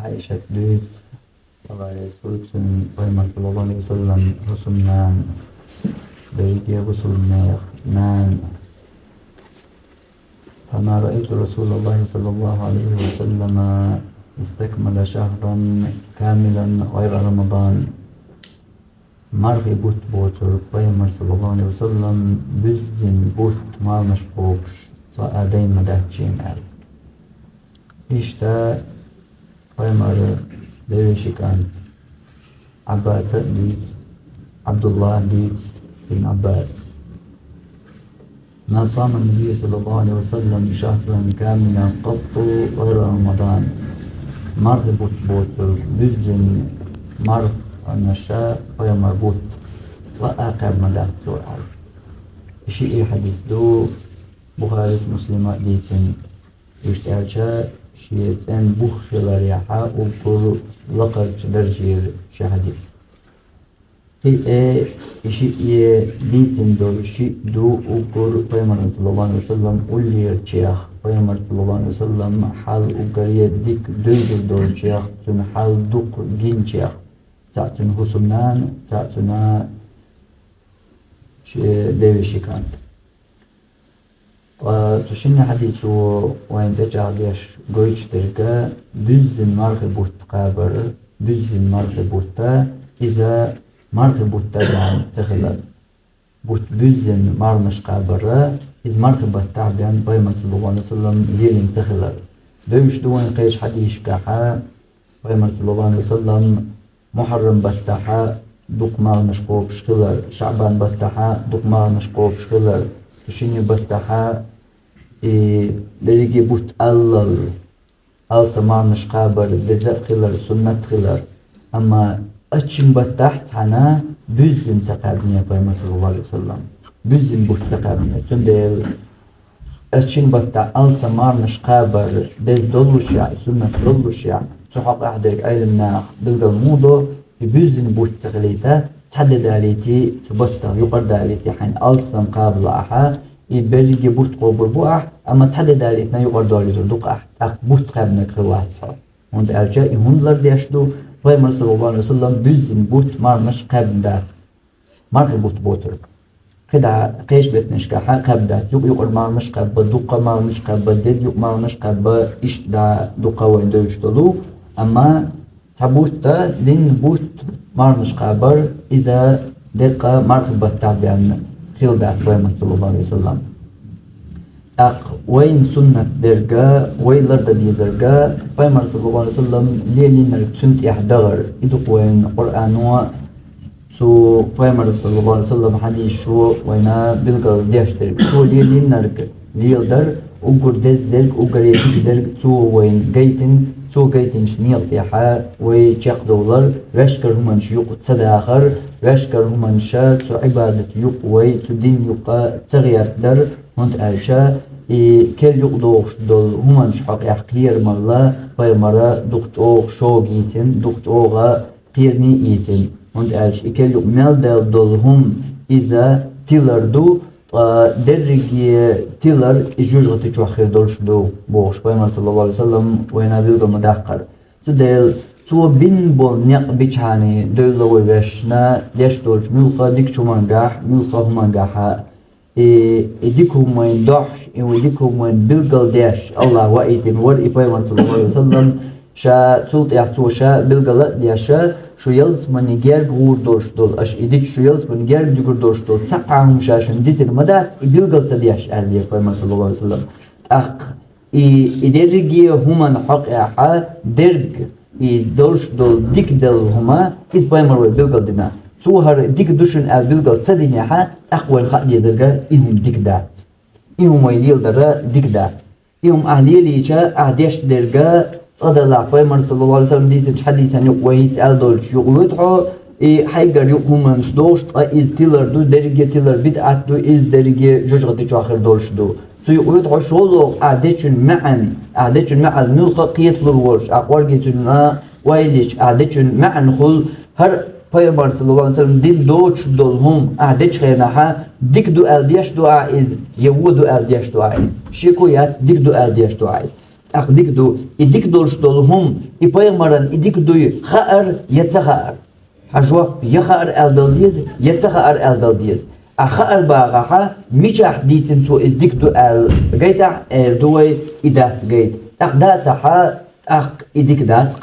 عائشة دوس رسول محمد صلى الله عليه وسلم رسولنا بيجي رسولنا نان. فما رأيت رسول الله صلى الله عليه وسلم استكمل شهرا كاملا غير رمضان. مرغي بوتر محمد صلى الله عليه وسلم بزن بوت ما مشقوبش صادين مدهجين على إشتا محمد بيشكان عباس ديت عبد الله ديت بن عباس. ما صام النبي صلى الله عليه وسلم شهرا كاملا قط غير رمضان. مرغ بوتر بزن مرغ النشاء ويا مربوط وآخر مدى سؤال شيء حديث دو بخاري مسلم ديتين يشتعل شيء تن بوخ شلاريحة وبر لقد درجير شحديث شيء ديتين دو شيء دو وبر بيمر صلى الله عليه وسلم أولي الشيخ بيمر صلى الله عليه وسلم حال وقرية ديك دوزر دور الشيخ تن حال دوق جين شيخ ساعتن حسنان ساعتنا ديوشي كانت وتشن حديثه وين تجعليش قويش تلقى بزن مرغبوت قابر بزن مرغبوتا إذا مرغبوتا يعني تخلال بوت بزن مرمش قابر إذا مرغبوتا يعني بيما صلى الله عليه وسلم ليلين تخلال دوش دوين قيش حديث كاحا بيما صلى الله عليه وسلم محرم بتاعها دوق ما مشقوب شغلر شعبان بتاعها دوق ما مشقوب شغلر تشيني بتاعها لريجي بوت الله سما مشقابر بزق خلر سنة خلر أما أشين بتاعت هنا بزن تقابلني بيما صلى الله عليه وسلم بزن بوت تقابلني تندل أشين بتاع الله سما مشقابر بز دولوشيا سنة دولوشيا تحقق أحدك أيلنا بالموضوع يبوزن بوت تغليته تحدد عليتي تبطل يقرد عليتي حين ألسم قابل أحا يبرجي بوت قبر بوح أما تحدد عليتنا يقرد عليتو دوق أح بوت قابلنا كرواح صار وانت أرجاء هنلر ديشتو فيمر صلى الله عليه وسلم بوزن بوت مارمش قابل دات مارك بوت بوتر كده قيش بتنشكحا قابدات يقرد مارمش قابل دوق مارمش قابل ديد يق مارمش قابل إيش دا دوق وين دوشتلو أما تبوتا دين بوت مارمش قابر إذا دقة مرغبة تابعن خيل بعد محمد صلى الله عليه وسلم وين سنة درجة وين لرد دي درجة محمد صلى الله عليه وسلم ليلين سنت يحضر إدق وين قرآنوا سو محمد صلى الله عليه وسلم حديث شو وينا بلغل ديشتر شو ليلين نرك ليلدر وقر دز درج وقر يدك درج سو وين جيتن سو جيتن شنيل تيحا ويشق دولار رشكر همن شيوق تصدى آخر رشكر همن شا سو عبادة يوق وي تدين يوقا تغير در هند آلشا كل يوق دوغش دول همن شحق يحقير مرلا فيمرا دكتوغ شو جيتن دكتوغا قيرني ايتن هند آلش كل يوق مال دول هم إذا تيلر دو درجي تيلر إجوجة تجوخير دولش دو بوش بيمر صلى الله عليه وسلم وينا بيلغ مداقر تدل تو بين بول نق بيچاني دولة ويشنا ليش دولش ملقا ديك شو منجاح ملقا هم منجاحا ديك هم وين دوحش وديك هم وين بيلغل ديش الله وإيتين ور بيمر صلى الله عليه وسلم شا تولت يحتو شا بيلغل ديشا شو يلس من يجر غور دوش دول أش إديك شو يلس من يجر ديكور دوش دول سقعهم شاشن ديتن مدات يبيلغل تديش أهلي محمد صلى الله عليه وسلم إدرجي هما نحق إحا درج دوش دول ديك دل هما إس بيمر ويبيلغل دينا توهر ديك دوشن البيلغل تدين إحا أخوان خد يدرجا إنهم ديك دات إنهم ويليل درا ديك دات إنهم أهلي ليشا أهديش درجا صدى الله محمد صلى الله عليه وسلم ديت حديثا يقويت ألدولش يقولتها حيجر يقوم منش دوشت إز تيلر دو درجة تيلر بدأت دو إز درجة جوجة تجاخر دولش دو سو يقولتها شولو عادتشن معا الملخة قيت للورش أقوار جيتنا ويلش عادتشن معا خل هر محمد صلى الله عليه وسلم دين دوش دولهم عادتش خيناها ديك دو ألبيش دو عايز يودو ألبيش دو عايز شيكويات ديك دو ألبيش دو عايز أقديكدو إديكدوش دولهم إبايمران إديكدو خأر يتخأر حجوا يخأر ألدالديز يتخأر ألدالديز أخأر باغاها ميشا حديثن تو إديكدو الجيتا دوي إدات جيت أقداتها أق إديكدات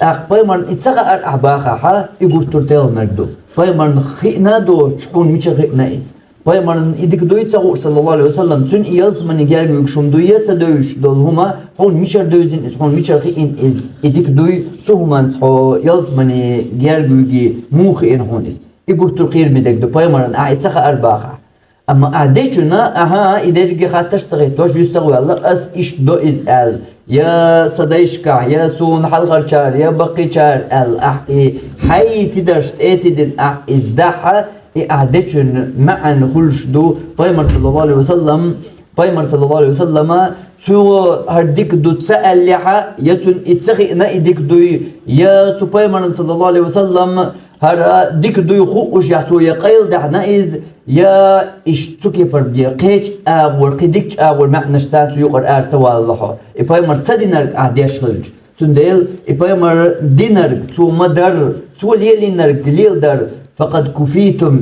أق بايمران إتخأر أحباغاها إقول ترتيل نردو بايمران خينا دو شحون ميشا خينا إز بايمران إديكدو يتساقو صلى الله عليه وسلم تون إيالس من يجارب يكشم دو يتسادوش دولهما هون ميشا دوزين إز هون ميشا خيين إز إديكدو سوهمان سحو يالس من يجارب يجي مو خيين هون إز يقول ترقير مدك دو بايمران إتخأر باغا أما أعديشنا أها إدارجي خاطر صغيتوش يستغوى الله أس إش دو إز أل يا صديشكا يا سون حلقر شار يا بقي شار ال حي تدرس تدن إزداحة أعديشن معا كلش دو بايمر صلى الله عليه وسلم بايمر صلى الله عليه وسلم تو هرديك دو تسأل لها يتون اتسخي نايديك دو يا تو بايمر صلى الله عليه وسلم هر ديك دو يخوش يحتو يقيل دحنا إز يا اشتكي فرديا قيش أول قديك أول معنى شتات يقر سوى الله إباي مر تدينر عديش خلج تنديل إباي مر دينر تو مدر تو ليلينر ليل در فقد كفيتم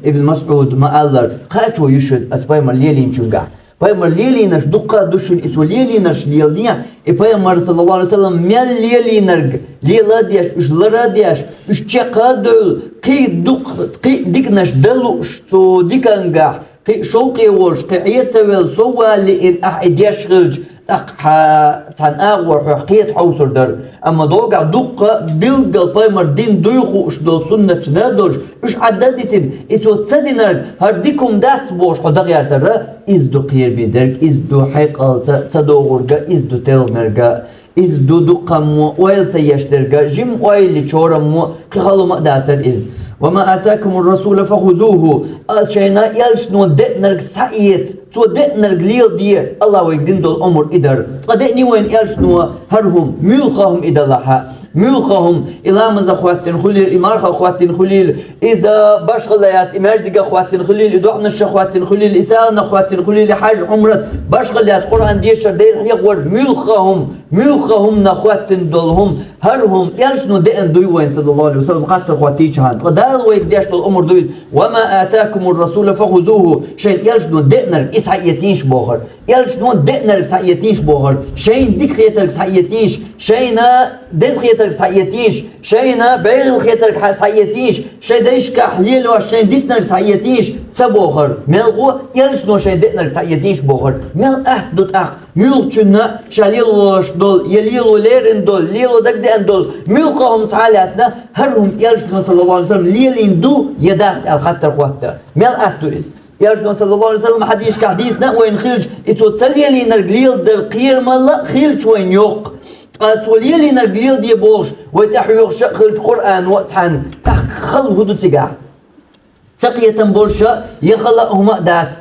ابن مسعود ما ألر قاتو يشد أسباي مر ليلين شنقع بايمر ليلينش دقة دشن إسو ليلينش ليلنيا بايمر صلى الله عليه وسلم ميل ليلينرج ليلا دياش إش لرا دياش إش تشقا دول قي دق قي ديكنش دلوش تو ديكنجح قي شوقي ورش قي عيت سويل سوا لإن أحدياش خلج أقحى تان أغور حقيت حوصر در أما دوقع دقة بيلقى بايمر دين دويخو إش دول سنة نادوش إش عددتين إتو تسدينر هرديكم داس بوش حدق يارتر إزدو قير بيدرك إزدو حيقال تدوغرغا إزدو تلنرغا إزدو دقمو ويل سيشترغا جيم ويل چورمو قخلو مقداتر إز وما آتاكم الرسول فخذوه أشينا يلشنو دئنرغ سعيت تو دئنرغ ليل دي الله ويقدن دول أمر إدر قدئني وين يلشنو هرهم ملقهم إدلها ملقهم إلى ماذا خواتين خليل إمارخة خواتين خليل إذا باشغليات إماج دقا خواتين خليل إدوحنش خواتين خليل إساءنا خواتين خليل حاج عمرت باشغليات قرآن ديشر ديل يقور ملقهم نخواتين دولهم هرهم يلشنو دئن دويوين صلى الله عليه وسلم خاطر خواتيش هان قدال ويقداش دول أمر دويل وما آتاكم الرسول فخذوه شين يلشنو دئنر إسعيتينش بوغر يلشنو دئنر سعيتينش بوغر شين ديك خيتر سعيتينش شينا دز خيتر سعيتينش شينا بيغ خيتر سعيتينش شي ديش كحليل وشين ديسنر سعيتينش تبوغر ملغو يلشنو شين دئنر سعيتينش بوغر مل دوت ملچنا شاليل وش دول يليلو ليرن دول ليلو دك دين دول ملقهم سعالاسنا هرهم يلشنو صلى الله عليه وسلم ليلين دو يدات الخطر خواتر مل دويز يرجون صلى الله عليه وسلم حديث كحديثنا وين خلج إتو تليلي نرجليل در قير ملا خلج وين يوق توليلي نرجليل دي بوش ويتحيوخ خلج قرآن واتحن خل هدو تقع تقية بورشا يخلقهم دات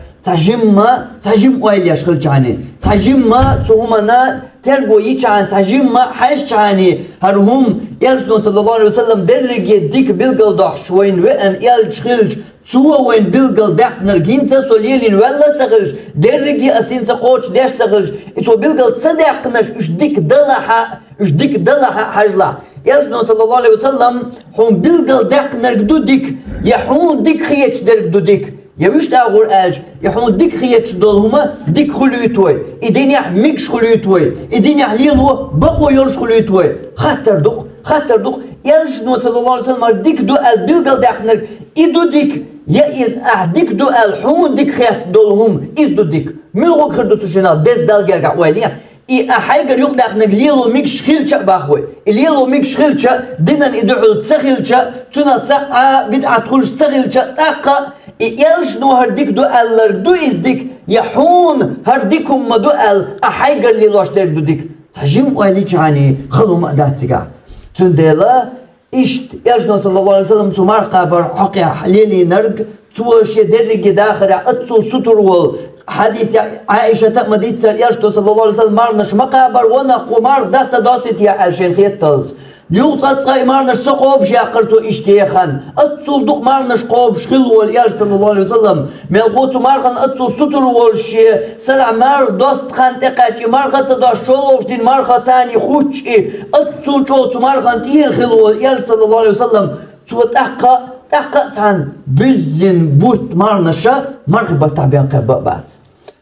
تعجم ويل يشخل جاني تعجم تهمنا ترجو يجان تعجم حش جاني هرهم يرجون صلى الله عليه وسلم درج يديك بلقل ضحش وين وين يلشخلج سوى وين بلقل دحت نرجينسا سوليلين ولا سغلج درجي أسينسا قوش داش سغلج إتو بلقل صدقناش إش ديك دلها حجلا يرجون صلى الله عليه وسلم هم بلقل دحت نرجدو ديك يحون ديك خيش درجدو ديك يوش تاغور أج يحون ديك خيش دولهما ديك خلويتوي إدين يح ميكش خلويتوي إدين يح ليلو بقو يلش خلويتوي خاطر دوق يرجون صلى الله عليه وسلم ديك دو البلقل دحت نرج إدو ديك يا إز أهديك دو الحون ديك خيات دولهم إز دو ديك ملغو خردو تشينال ديز دال جرقع ويليا إي أحيقر يقدر نقليلو ميكش خيلشا باخوي الليلو ميكش خيلشا دينان إدعو تسخيلشا تنا تسقى بدعة تخلش تسخيلشا تاقا يلش نو هرديك دو ألر دو إز ديك يحون هرديكم ما دو أل أحيقر ليلو أشتر دو ديك تحجيم ويلي جاني خلو مقدات تقع تنديلا إشت يجنو صلى الله عليه وسلم تمار قابر حقي حليلي نرق توش يدرق داخل أتسو ستر وال حديث عائشة تأمديت سر يجنو صلى الله عليه وسلم مارنش مقابر ونقو مار داست يا ألشين خيط تلز يوطت مارنش سقوب شاقرتو اشتيخان اتصل دق مارنش قوب شخل واليال صلى الله عليه وسلم ملغوتو مارغن اتصل ستر والشي سرع مار دوست خان تقاچي مارغت دا شولوش دين مارغتاني خوش اتصل چوتو مارغن تين خل واليال صلى الله عليه وسلم تو تقا تان بزن بوت مارنشا مرغبة تعبين قبابات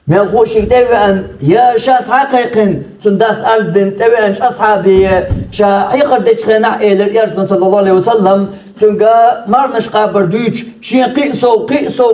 ملغوشي تبعن يا شاس حقيقن سنداس أرزدن تبعن أصحابي شا حيقر ديشخنا إيلر يجدن صلى الله عليه وسلم تنقى مارنش قابر دوش شين قيسو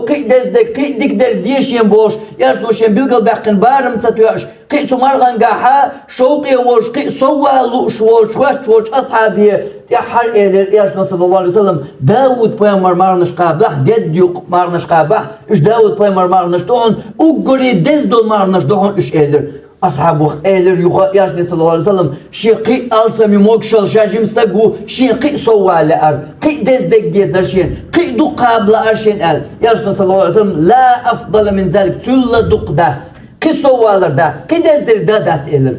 قي دزدك قي ديكدر ديشين بوش يجدن شين بيلقل بحقن بارم تتوش قيسو مارغن قاحا شوقي وش قيسو والوش وش وش أصحابي تحر إيلر يجدن صلى الله عليه وسلم داود بيامر مارنش قابح ديد يوق مارنش قابح إش داود بيامر مارنش دون وقري دزدل مارنش دون إش إيلر أصحابه إيلر يجدن صلى الله عليه وسلم شي قي ألسمي موكشل شاجم استقو شي قي سوالي أر قي دزدك جيزر شين قي دو قابل أرشين أل يجدن صلى الله عليه وسلم لا أفضل من ذلك تلا دق دات قي سوالر دات قي دزدر دات إيلر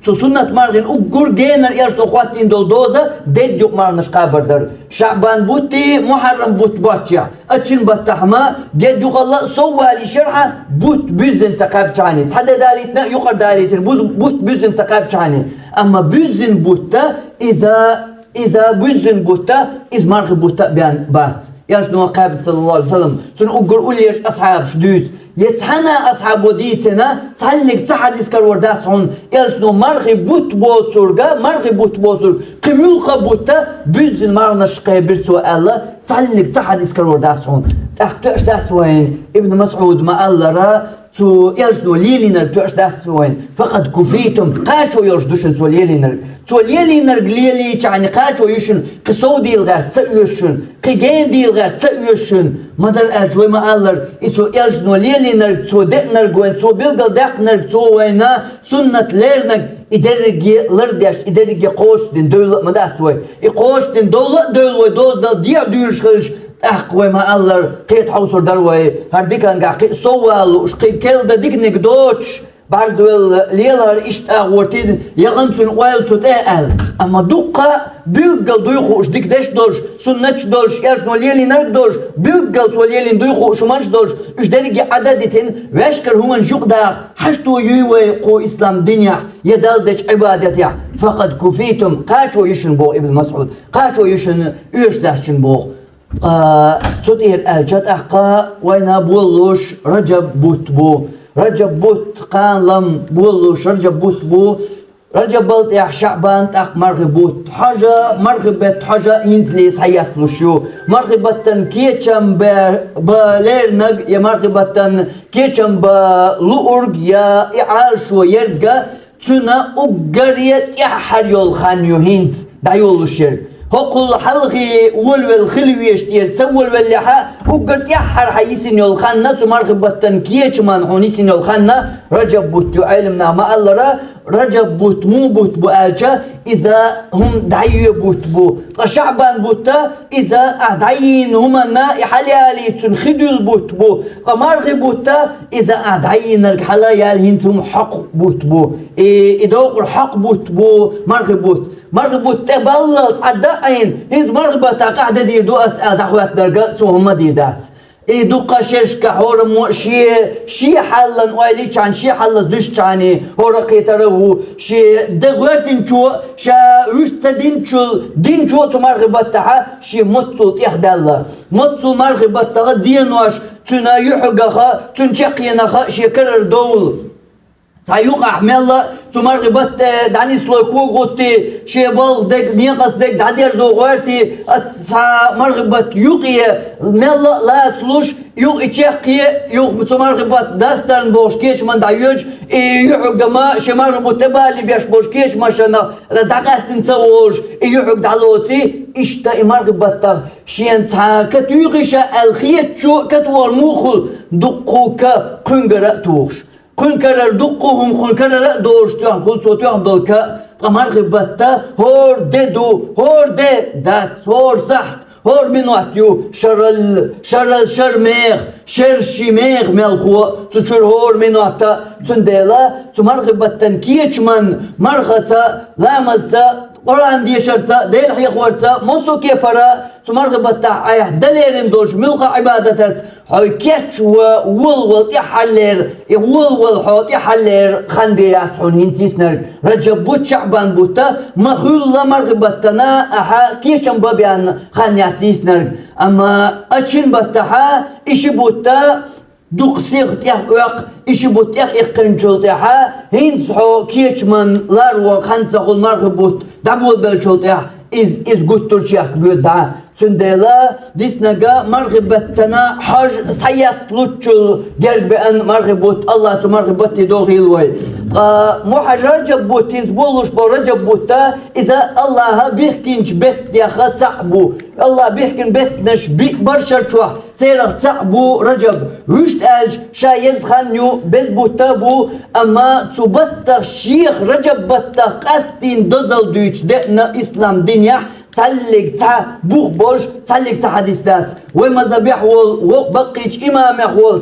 تو سنة مارغين أقول جينر يجدن خواتين دول دوزة ديد يوق مارنش قابردر شعبان بوتي محرم بوت باتشا أتشن باتحما ديد يوق الله سوالي شرحة بوت بيزن سقاب جاني تحدى داليتنا يقر داليتنا بوت بيزن سقاب جاني أما بيزن بوتا إذا بيزن بوتا إذ مارغ بوتا بيان بات يجدن قابل صلى الله عليه وسلم سن أقول أوليش أصحاب شدود يتحنى أصحاب وديتنا تعلق تحد إسكار ورداتهم يلشنو مرغي بوت بوتورغا مرغي بوت بوتور قميلقا بوتا بيزن مارنش قابرتو ألا تعلق تحد إسكار ورداتهم أختوش داتوين ابن مسعود ما ألا را تو يلشنو ليلينر توش داتوين فقد كفيتم قاشو يرشدوشن تو ليلينر توليلينر قليلي يعني قاشو يشن قصو ديلغار تسأيوشن قيجين ديلغار تسأيوشن مدر أجوي ما ألر إتو يلشنو ليلينر تو دقنر قوين تو بيلغل دقنر تو وينا سنة ليرنر إدرجي لرديش إدرجي قوش دين دولة مداتوي إقوش دين دولة دول ديع ديرش خلش أحقوي ما ألر قيت حوصر دروي هرديكان قاقي سوالو شقيب كيل دا ديك دوش بعد ليلار إشتاق ورتين يغنسون ويل تتأل أما دقة بيلقل دويخو إشديك داش دوش سنتش دوش ياشنو ليلي نرد دوش بيلقل توليلين دويخو شمانش دوش إشداريكي عددتين واشكر هون جوق دا حشتو يوي قو إسلام دنيا يدال داش عبادتيا فقد كفيتم قاشو يشن بو ابن مسعود قاشو يشن يوش داشن بو تطير أجد أحقا وينا بولوش رجب بوت بو رجب بوت قان لم بولوش رجب بوت بو رجب بلت يا شعبان تاق مرغبوت حاجة مرغبت حاجة ينتليس حياة لشيو مرغبتن كيتشم بليرنق يا مرغبتن كيتشم بلورج يا إعاشو يرجع تنا أجريت يحر يول خان يهينت دايول الشر هقول حلقي ولول خلويش دير تسول واللحا وقلت يحر حيسين يولخنا تمرغبتن كيتشمان حونيسين يولخنا رجب بوت علمنا ما الله رجب بوت مو بوت بو أجا إذا هم دعي بوت بو شعبان بوتا إذا أدعين هما حلالي تنخدوا البوت بو قمرغ بوتا إذا أدعين الحلال هنتم حق بوت بو إدوق الحق بوت بو مرغ بوت مرغبوت تبلط عدائن هز مرغبتا قاعدة دير دو أسأل دعوات درقات سو هما دير دات دوقا شرشكا هورا مو شي حلن ويليش عن شي حلن دوش عني هورا قيترو شي دغوتين شو شا رستدين شو تمرغبتها شي متصو تيحدالا متصو مرغبتها دينوش تنا يحقها تنشقينها شي كرر دول سايوق أحمله تمرغبت دانيس لوكو غوتي شيبال دك نيقص دك دادير زوغورتي مرغبت يوقي ملا لا تلوش يوق إتشقي يوق تمرغبت داستان بوش كيش من دايوج يحق ما شمرغبت تبالي بيش بوش كيش ماشنا دقاستن سووش يحق دالوتي إشتا مرغبت شين كتيغيشا الخيت شو كتور موخل دقوكا قنقرة توش خنكرر دقهم خنكرر دوشتيان خل صوتيان دلكا مرغبتا هور دي دات هور سحت هور منواتيو شرميغ شرشيميغ ملخو تشور هور منواتا تنديلا تمرغبتن كيچمن مرغتا لامزا Kur'an diye şartsa, değil hıyakvarsa, Mosu kefara, sumargıbatta ayah delerin dolş, milka ibadet et, حكيت وولول يحلر وولول حوت يحلر خان بياتون هنتيسنر رجب بوت شعبان بوتا مخول مرغبتنا أحا كيشن بابيان خان ياتيسنر أما أشين بتها إيش بوتا دوقسيغ تيح أق إيش بوت يح إقنجل تيحا هنتحو كيشمن لارو خانتاقل مرغبوت دابول بلشل تيح is good Türkçe büyüda. Sündela disnaga margıbettana haj sayat luçul gelben margıbut Allah tu margıbetti doğil vay. Muhajar jabutin buluş bora jabuta iza Allah'a bihkinç bet diye bu. Allah bihkin betneş bi barşar çuah. Teyrak bu Recep. Hüşt elç şayez hanyu bez buta bu ama tubatta şeyh Recep batta kastin dozal düç de na İslam dünya تعلق تاع بوخ بوش تعلق تاع حديثات ومذابح وول وبقيت إمام وول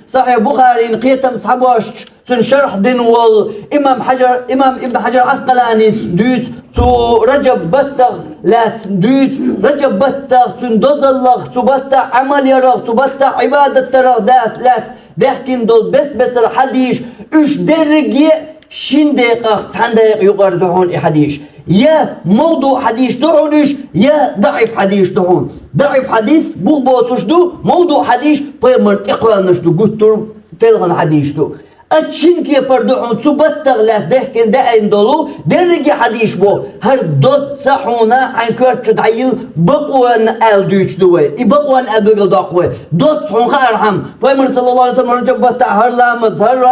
صحيح بخارين قيتم صحابوش تنشرح دين وول إمام ابن حجر عسقلاني دوت تو رجب بطغ لا دوت رجب بطغ تندوز الله تبطع عمل يرغ تبطع عبادة ترغ دات لات دحكين دول بس الحديث اش درجي شين دقيقة دقيقة يقرر دهون حديث يا موضوع حديث دهونش يا ضعيف حديث دهون ضعيف حديث بو بوتش دو موضوع حديث بيمر اقرا نشدو قلتر تلغن حديث دو أتشين كي فردوحون تبتغ لا دهكن دائن دولو درجة حديث بو هر دوت صحونا عن كرت تعيل بقوان آل دوش دوي بقوان آل دوغل داقوي دوت صحون خارحم فايمر صلى الله عليه وسلم رجب بطا هر لامز هر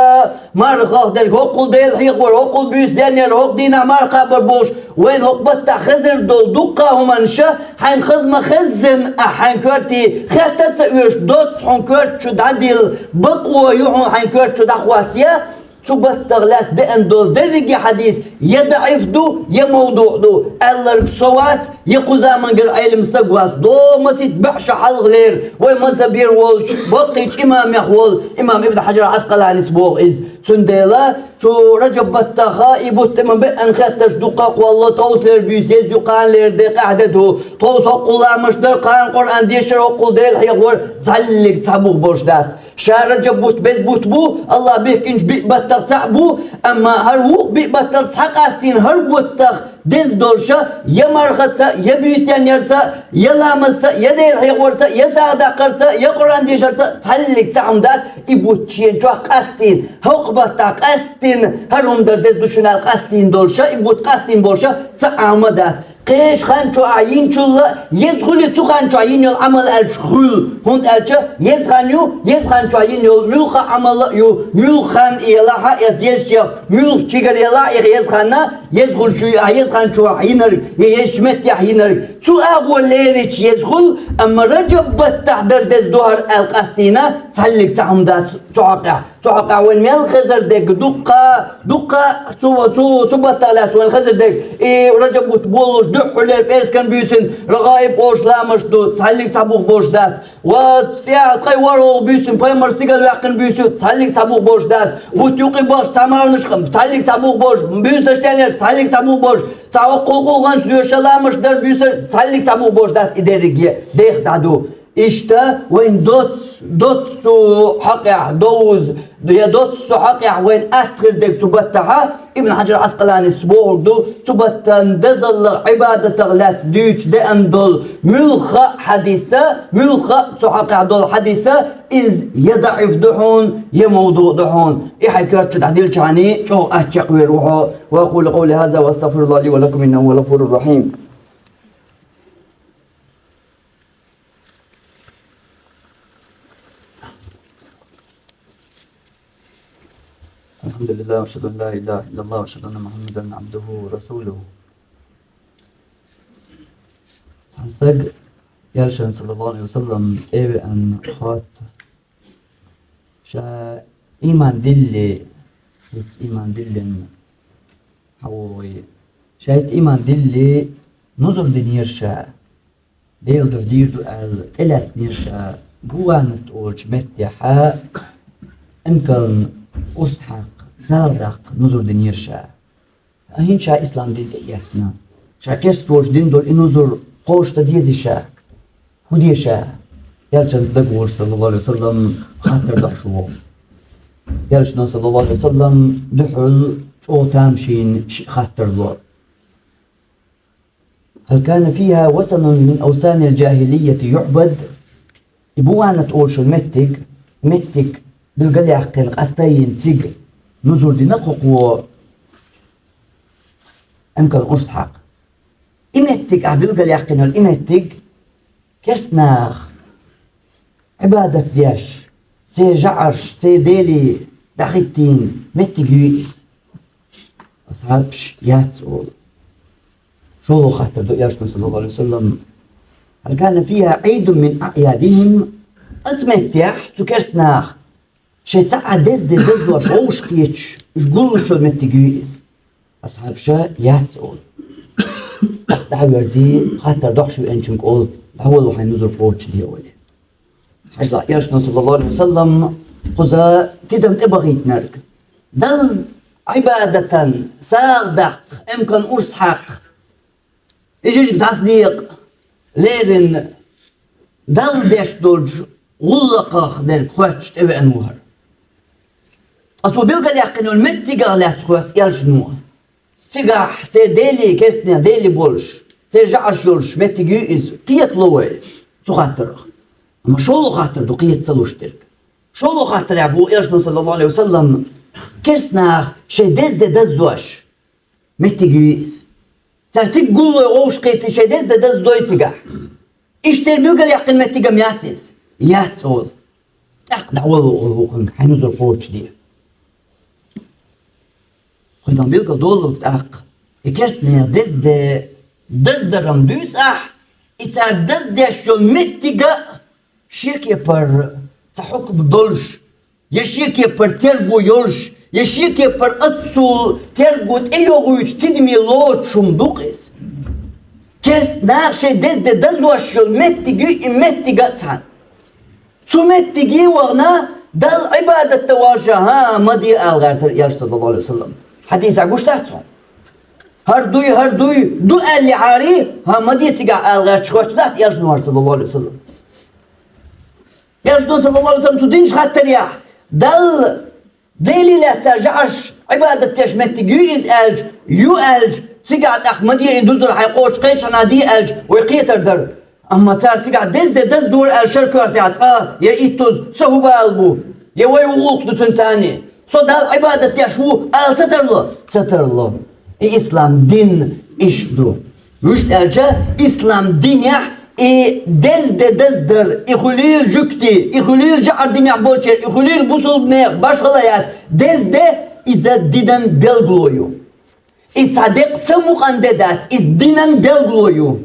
مارخاق دلك هقل ديل حيقور هقل بيس دانير هق دينا مارخا بربوش وين هق بطا خزر دول دوقا همانشا حين خزم خزن حين كرتي خاتت سأيوش دوت صحون كرت شد عدل بقوة يوحون حين كرت شد أخوات يا تبتغلات بأن دول درجة حديث يا ضعيف دو يا موضوع دو الله صوات يقوزا من غير علم استقواس دو ما تتبعش حلق لير وما سبير وول بقيت إمام يخول إمام ابن حجر عسقلاني سبوغ إز سندلا تو رجب بطخا يبوت من بأن خاتش دقاق والله توس لير بيسيز يقان لير دي قعدته توس أقول مش در قان قرآن ديشر أقول دير حيقور تعلق تابوغ برشدات شهر رجب بوت بيز بوت بو الله بيكنج بطخ تعبو أما هروق بطخ ساقاستين هر بطخ دز دورشا يا مرخصا يا بيستان يرسا يا لامسا يا دير حيقورسا يا سادا قرسا يا قرآن ديشرسا تعلق تعمدات يبوت شين جوا قاستين هوق بطخ قاستين هرهم در دز دوشنال قاستين دورشا يبوت قاستين بورشا تعمدات قيش خانشو عين شولا يدخل تخانشو عين يول عمل الشغل هون ألشة يزخانشو عين يول ملخ عمل يو ملخان إيلاها يزيشيا ملخ شجر إيلا يزخانا يدخل شو يزخانشو عينر يشمت يعينر شو أول ليرش يدخل أما رجب بتحضر دز دوهر القاستينا تعلق تعمدات تعقع والمال خزر دك دقة سو بطلات والخزر دك رجب بتبولش دحولر بيس كان بيسن رغايب قوش لامش دو تعلق سابوق بوش دات وتيا تقي ورول بيسن بايمر ستيقل واقن بيسن تعلق سابوق بوش دات وتيوقي باش سامار نشخم تعلق سابوق بوش بيس دشتانير تعلق سابوق بوش تعوق قلقلغانش ديوش لامش در بيسن تعلق سابوق بوش دات إداريقية ديخ دادو إشتا وين دوت سو حقع دوز يا دوت سو حقع وين أثر دك تبتها ابن حجر عسقلاني سبور دو تبتن دزل عبادة غلات ديوش دأن دول ملخة حديثة ملخة سو حقع دول حديثة إز يضعف دحون يموضوع دحون إحكار تعديل شعني شو أهشق ويروحه وأقول قولي هذا واستغفر الله لي ولكم إنه هو الغفور الرحيم. الحمد لله وأشهد أن لا إله إلا الله وأشهد أن محمدا عبده ورسوله. سنستج يالشان صلى الله عليه وسلم أن خات شا إيمان دلي إيمان دلن حوي شايت إيمان دلي نظر دنيرشا ديل دير دو الأس نيرشا بوانت أولش متحا إمكان أسحق صادق نظر دنيرشا هين شا إسلام دين ياسنا شا كستوش دين دول إنو زور قوش تديزي شا هدي شا يالشان صدقوش صلى الله عليه وسلم خاطر دحشوه يالشنا صلى الله عليه وسلم دحل شو تامشين خاطر دور. هل كان فيها وثن من أوثان الجاهلية يعبد؟ يبوانا تقول شو متك بالقلي عقل قستين تيج نزور دي نقوق أمكن أرسحق إمتك بالقلي عقل الإمتك كرسناخ عبادة دياش تي جعرش تي ديلي دقيتين متك يوئس أصحابش ياتسول شو خاطر دو ياشنا صلى الله عليه وسلم. هل كان فيها عيد من أعيادهم أتمتح تكرسناخ شي تسعى دزدو شوش قيتش شقول شو متجيز أصحاب شا ياتسول دعوة دي خاطر دحشو أنشم قول دعوة حين نزل فوتش دي أولي حجلا ياشنا صلى الله عليه وسلم قزا تدم تبغيت نرك دل عبادة ساغدق أمكن أرسحق يجيش بتصديق ليرن دل ديش دولج غلقاق در كواتش تبع أنوهر أتو بيلقى ليقنو المتقى لا تكوات يالجنوه تقاح تير ديلي كيسنيا ديلي بولش تير جعش يولش متقى إز قيت لوي تخاطر أما شو لو خاطر دو قيت سلوش ترك شو لو خاطر يعبو إيشنو صلى الله عليه وسلم كيسنا شي دز دوش متقى إز ترتيب قولوا يغوش قيتي شي دز دوي تقاح إشتر بيلقى ليقن متقى مياتيس ياتسول أقدع والو حينوزر فوتش دي خدام بيلقى دولوك أق إكرسنيا دزدرم دوس إتار دزدشو متقى شيك يبر تحق بدولش يشيك يبر ترقو يولش يشيك يبر أتصول ترقو تأيوغوش تدمي لوت شمدوقس كرسنا شي دزدوشو متقى تحن سمتجي وغنا دل عبادة تواجه مدي الغرتر يا صلى الله عليه وسلم حديث عقوش تحتهم هردوي دو اللي عاري مدي تيجا الغرت شوش تحت يا صلى الله عليه وسلم يا صلى الله عليه وسلم تدينش خاطر يا دل ديلي لا ترجعش عبادة تيش متجي الج يو الج تيجا أحمدية يدوزر حيقوش قيش نادي الج ويقيتر در أما تقعد دز دور الشركة تاعت يا إيتوز سهو بالبو يا ويوغوك تنتاني صد العبادة يشو ستر الله إسلام دين إشدو وش أرجع إسلام دين يح دز در إخليل جكتي إخليل جعر دين يعبوشر إخليل بوصل بنيق باش غلايات دز إذا ديدن بلغلويو إصادق سموق أنددات إذ دينن بلغلويو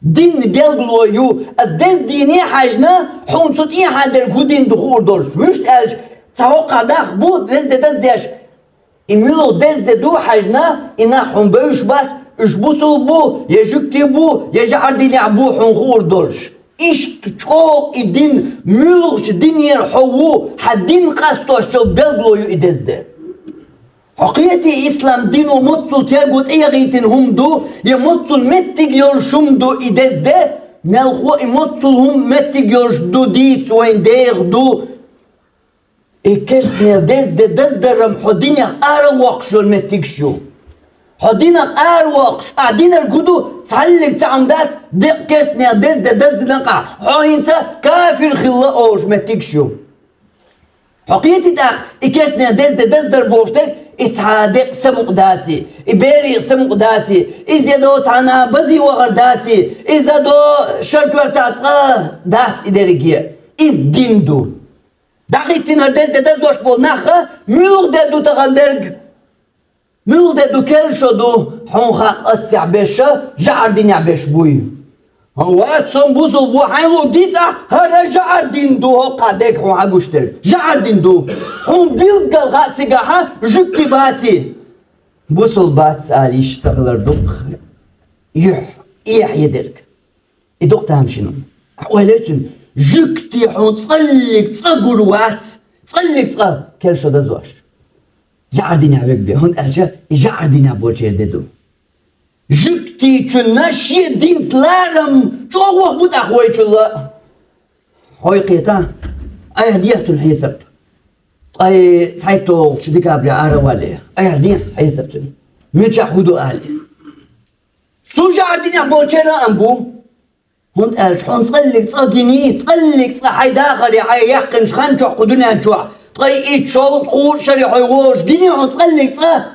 دين بيلغلويو الدز ديني حاجنا حونسوت إيه حادر كودين دخور دولش وش ألج توقع داخ بود دز ديش إميلو دز دو حاجنا إنا حون بيوش بس إش بوصل بو يجوكتي بو يجعر ديني عبو حنخور دولش إيش تشوق الدين ملغش دين يرحوو حدين قصتو شو بيلغلويو إدز دي حقيقة إسلام دينو متصل تربط إيغيتن هم دو يمتصل متق يرشم دو إدز ده نلخو يمتصل هم متق يرشدو ديت وين ديغ دو إكسنير دز درم حدينيق أروقشو المتق شو حدينيق أروقش قاعدين القدو تعلق تعمدات دق كسنير دز نقع حوينتا كافر خلاقوش متق شو حقيقة ده إكسنير دز در بوشتك إتعادق سمق داتي إبيري سمق داتي إذا دو تانا بزي وغرداتي إذا دو شرك ورتات دات إداريكية إذ دين دو دقيقتين هردز دوش بول ناخا ملوغ دادو تغندرق ملوغ دادو كرشو دو حونخاق أتسع بيشا جعر دين يعبيش بوي هو أتسون بوصل بو حينلو ديتا هذا جعر دين دو هو قادك هو عقوشتر جعر دين دو هم بيلقى الغاتي قاها جكي باتي بوصل بات آليش تغلر دوق إيح يدرك إدوق تهم شنو ولكن جكتي حون تصلق تصقر وات تصلق كل شو دزواش Jardina bek be hon elçe jardina boçer dedu. Jükti çünnaşi dinslarım çok bu da koyçulla. Hoy qita ay hadiyatul hisab. Ay sayto şudika bir arawale. Ay hadiya hisabtun. Mücahudu ali. Su jardina boçera ambu. هون قال شحون تصلك تصديني تصلك صحي داخل يا يقن شخن شو قدنا جوع طيب شو تقول شري حيوش ديني هون تصلك صح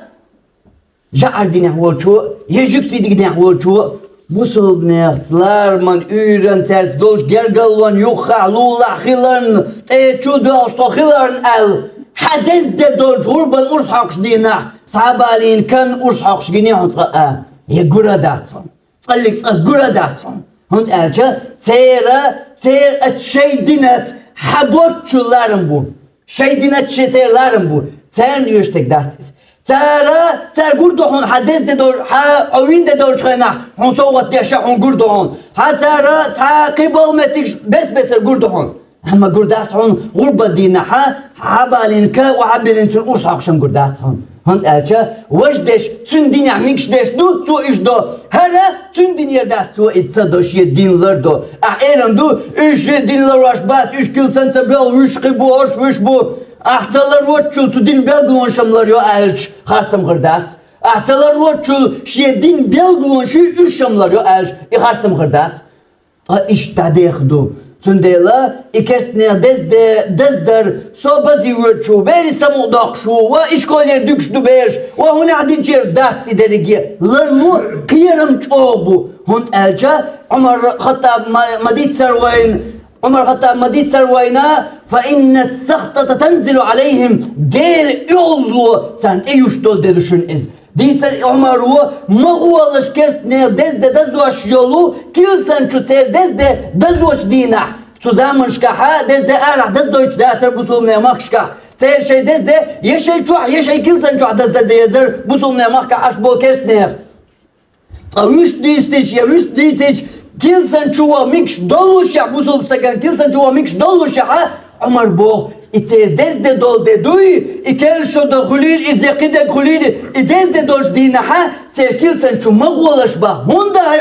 جعل ديني هو شو يجيك ديني هو شو بوسوب نختلار من ايرن ترس دوش جرجلون يوخا لولا خيلن تيشو دوش تو خيلن ال حدث ده دوش هربل ارس حقش دينا صعبالين كان ارس حقش ديني هون تصقى هي قرى داتهم تصلك صح قرى داتهم هون أرجع تير الشيء دينات حبوت شلارم بور شيء دينات شتيرلارم بور تير يشتك داتس تير قردو هون حدث دور أوين دور شخنا هون صوت يشا هون قردو هون تير قبل متك بس قردو هون أما قردات هون غربة دينا حبالين كا وحبالين تون أرصح شم قردات هون أرجع وجدش تون دنيا ميكش دش دو تو إيش دو هلا تون دنيا ده تو إتصدش يدينلر دو أحيانا دو إيش دينلر واش بات إيش كل سنة بيل ويش قبو ويش بو أحتلر وتشل تو دين بيلغلون شملر يو ألش خارتم قردات أحتلر وتشل شي دين بيلغلون شي إيش شملر يو ألش خارتم قردات إيش تاديخ دو Tundela ikersne dezder sobazi wurchu beri samudaq shu wa işkoller dükşdü beş wa huna adin çer dat iderigi larlu qiyaram çobu hon elca Umar Khattab madit sarwayn Umar Khattab madit sarwayna fa inna as-sakhtata tanzilu alayhim del yollu sen eyuş dol de düşün iz Dise Umaru mağualış kertne dezde dezdoş yolu kilsen çuter dezde dezdoş dina Zusammenschka dezde ara dezdoş dater busumne makşka Ter şey dezde yeşey çuah yeşey kilsen çuah dezde dezer busumne makka aşbo kertne Aviş distiç ya viş distiç kilsen çuah mikş doluş ya busumstakan kilsen çuah mikş doluş ya Umar boh İçer dezde dol de duy, ikel şo da hulil, izekide hulil, dezde doş dina ha, serkilsen şu mağulaş ba. Hunda hay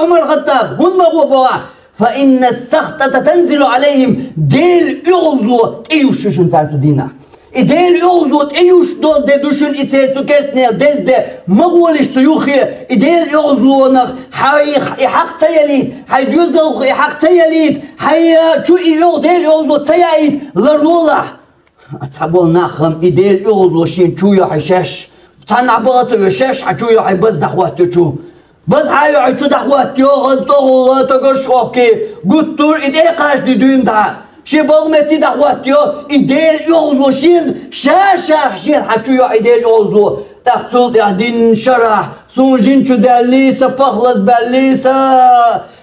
Umar Khattab, hun mağula. Fa inne sahtata tenzilu aleyhim, del yollu, eyuşuşun tertu dina. Del yollu, eyuş dol de düşün içer tu kersne dezde mağuliş tu yuhi, del yollu onak, hay hak tayalit, hay düzel hak tayalit, hay şu iyo del yollu tayayit, larula. Atabol nakham del yollu şin çuya haşeş. Sana balası haşeş, çuya hay baz dahvat çu. Baz hay çu dahvat yo, gazdoğula togor şoki. Guttur ide karşı düğünda. شي بالمتي دعواتيو إديل يوزو شين شاشة شين حكيو إديل يوزو تحصل يهدين شرح سونجين شو دالي سفخلص باليسا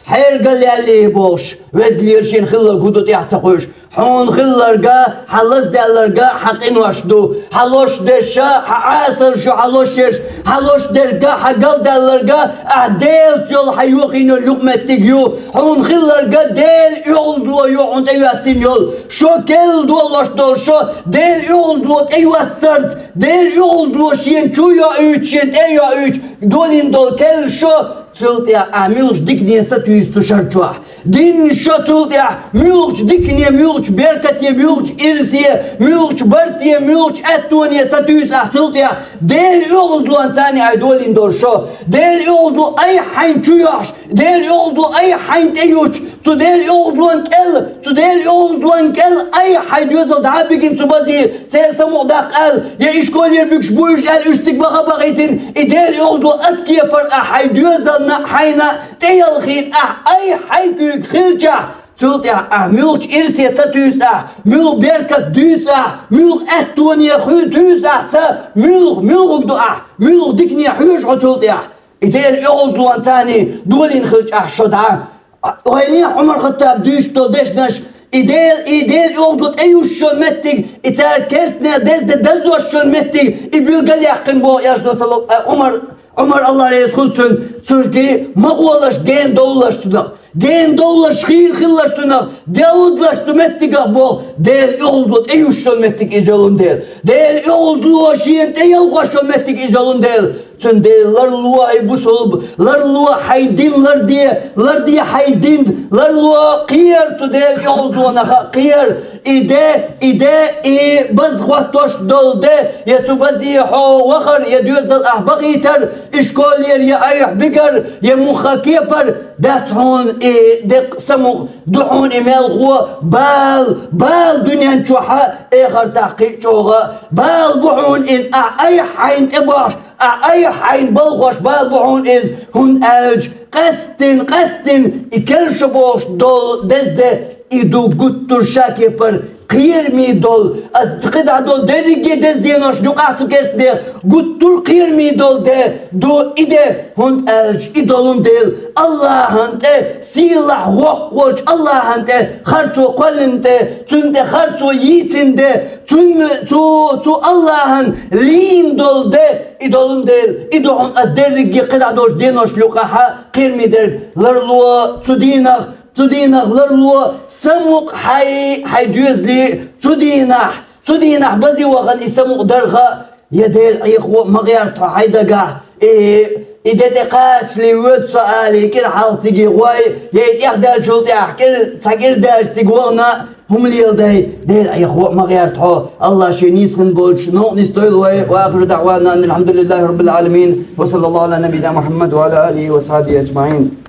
حيرقل يالي بوش ودلير شين خلال كودو تيحتقوش حون خلالرقا حلص دالرقا حقين واشدو حلوش دشا حعاسر شو حلوشش حلوش درقا حقل دالرقا أهديل سيول حيوخينو لقمتيجيو حون خلالرقا ديل يوزو يوعون تيواسين yol şu kel dolaş dol şu del yoldu eyvasart del yoldu şin çuya üçün eya üç dolin dol kel şu Tıltya amilç dikniye satüyüz tuşarçua. Din şatıltya mülç dikniye mülç berkatiye mülç irsiye mülç bartiye mülç ettuniye satüyüz ahtıltya. Del yoldu antani aydolin dorşo. Del yoldu ay hayn çuyaş. Del yoldu ay hayn teyuç. Tu del yoldu kel. Tu del yoldu kel ay haydiyozal daha bigin subazi. Sersamu dakal. Ya işkoller bükş bu iş el üstik baka bakitin. Del yoldu atki yapar haydiyozal حينا تيلخين أي حيكوك خلجة تلتي ملك إرسي ستوسا ملك بركة دوسا ملك أتوني خو دوسا سا ملك دعا ملك دكني حوش تلتي إدير يغلطوان تاني دولين خلجة شدا وهيني عمر خطاب دوشتو دشنش İdel yoldu eyuşşun mettik iter kersne dezde dezoşşun mettik İbilgal yakın bu yaşlı Umar Allah razı olsun Türkiye mağulaş gen dolulaştırdık دين دولش خير خلشتنا داودلاش تمتك أبو ديل يغزلت أيوشون متك إجالون ديل يغزلوا شيئت أيالغشون متك إجالون Tün larluğa ibusol larluğa haydin lardiye haydin larluğa qiyar tu de yolduğuna qiyar ide baz xwatosh dolde ya tu bazi ho wakar ya düzel ahbaqiter işkol ya ayh bigar ya mukhakipar dathun de samu duhun emel huwa bal dünyan çoha eğer tahqiq çoğa bal buhun iz ay hayn ibash أي حين بلغش بالبعون إز هن أج قستن إكلش بوش دول دزده إدو قطر شاكي پر قير مي دول أتقد عدول درجة دزدينوش نقاطو كرس دي قطر قير مي دول دو إده هن أج إدولون ديل الله هنت سيلح وقوش الله هنت خرطو قلنت تند خرطو ييتند تو الله هن لين دول إدولون ديل إدوهم الدرجة قد عدوش دينوش لقاها قير مي در لرلو تدينخ لرلو سموق حي جوزلي تدينح بزي وغن إسموق درخا يديل إيخو مغيرتو حيدقا إذا تقاتش لي ود سؤالي كير حالتي غواي يت يحدى شلطي أحكير تاكير داش تقوانا هم اللي ديل إيخو مغيرتو الله شي نيسخن بولش نو نستويل وآخر دعوانا أن الحمد لله رب العالمين وصلى الله على نبينا محمد وعلى آله وصحبه أجمعين.